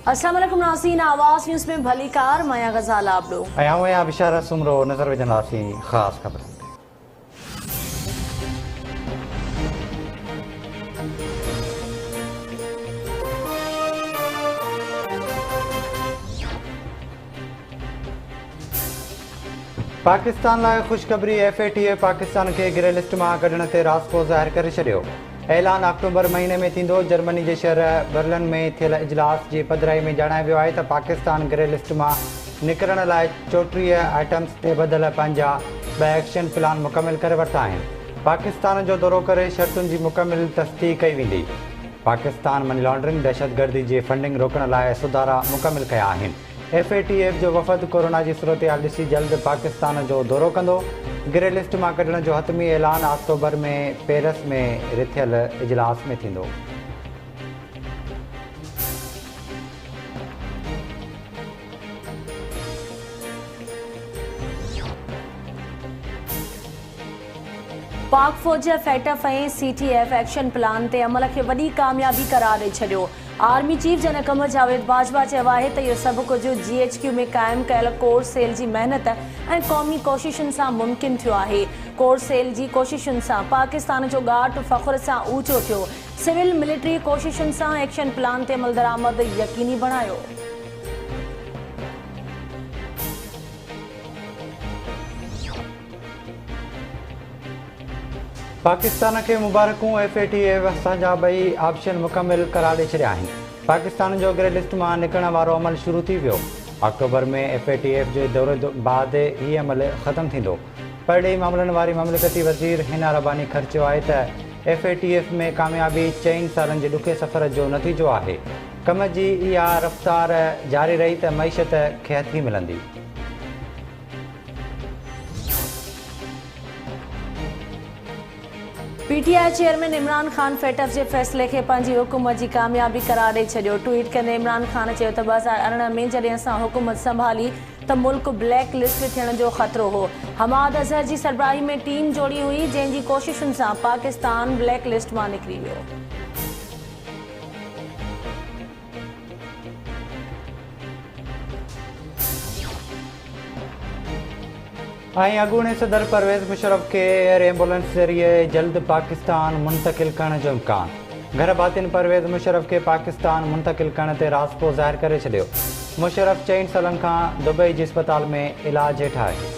अस्सलाम वालेकुम नाज़रीन, आवाज़ न्यूज़ में भली कार मया गज़ाल आबड़ो अयां बिशारत सुमरो नज़र विझंदासीं ख़ासि ख़बर। पाकिस्तान लाइ ख़ुशख़बरी FATF पाकिस्तान खे ग्रे लिस्ट मां कढण ते राज़पो ज़ाहिर करे छॾियो। ऐलान अक्टूबर महीने में थींदो। जर्मनी जे शहर बर्लिन में थियल इजलास जी पधिराई में ॼाणायो वियो आहे त पाकिस्तान ग्रे लिस्ट मां निकिरण लाइ 34 आइटम्स ते ॿधल पंहिंजा 2 एक्शन प्लान मुकमिल करे वरिता आहिनि। पाकिस्तान जो दौरो करे शर्तुनि जी मुकमिल तस्दीक़ कई वेंदी। पाकिस्तान मनी लॉन्ड्रिंग दहशतगर्दी जी फंडिंग रोकण लाइ सुधारा मुकमिल कया आहिनि। FATF जो वफ़द कोरोना जी सूरतहाल ॾिसी जल्द पाकिस्तान जो दौरो कंदो। ग्रे लिस्ट मां कढण जो हतमी ऐलान अक्टूबर में पेरिस में रिथियल इजलास में थींदो। पाक फ़ौज FATF ऐं CTF एक्शन प्लान ते अमल खे वॾी कामयाबी करार ॾेई छॾियो। Army chief general Qamar Javed Bajwa चयो आहे त इहो सभु कुझु GHQ में क़ाइमु कयल कोर सेल जी महिनत ऐं क़ौमी कोशिशुनि सां मुमकिन थियो आहे। कोर सेल जी कोशिशुनि सां पाकिस्तान जो ॻाट फ़ख्र सां ऊचो थियो। सिविल मिलिट्री कोशिशुनि सां एक्शन प्लान ते अमल दरामद यकीनी बणायो। पाकिस्तान के मुबारकूं। FATF असांजा 2 ऑप्शन मुकमिल करार ॾेई छॾिया आहिनि। पाकिस्तान जो ग्रे लिस्ट मां निकिरण वारो अमल शुरू थी वियो। अक्टूबर में FATF जे दौरे बाद हीउ अमल ख़तमु थींदो। परॾेही मामलनि वारी ममलिकती वज़ीर हिना रबानी ख़र चयो आहे त FATF में कामयाबी 4 सालनि जे ॾुखे सफ़र जो नतीजो आहे। कम जी इहा रफ़्तार जारी रही त मईशत खे हथी मिलंदी। PTI chairman Imran Khan FATF जे फ़ैसिले खे पंहिंजी हुकूमत जी कामयाबी करार ॾेई छॾियो। ट्वीट कंदे इमरान ख़ान चयो त 2018 में जॾहिं असां हुकूमत संभाली त मुल्क ब्लैक लिस्ट थियण जो ख़तरो हो। हमाद अज़हर जी सरबराही में टीम जोड़ी हुई जंहिंजी कोशिशुनि सां पाकिस्तान ब्लैक लिस्ट मां निकिरी वियो। ऐं अॻूणे सदर परवेज़ मुशर्रफ खे एयर एम्बुलेंस ज़रिए जल्द पाकिस्तान मुंतक़िल करण जो इम्कान। घर भातियुनि परवेज़ मुशर्रफ खे पाकिस्तान मुंतक़िल करण ते राज़पो ज़ाहिर करे छॾियो। मुशर्रफ 4 सालनि खां दुबई जे अस्पताल में इलाज हेठि आहे।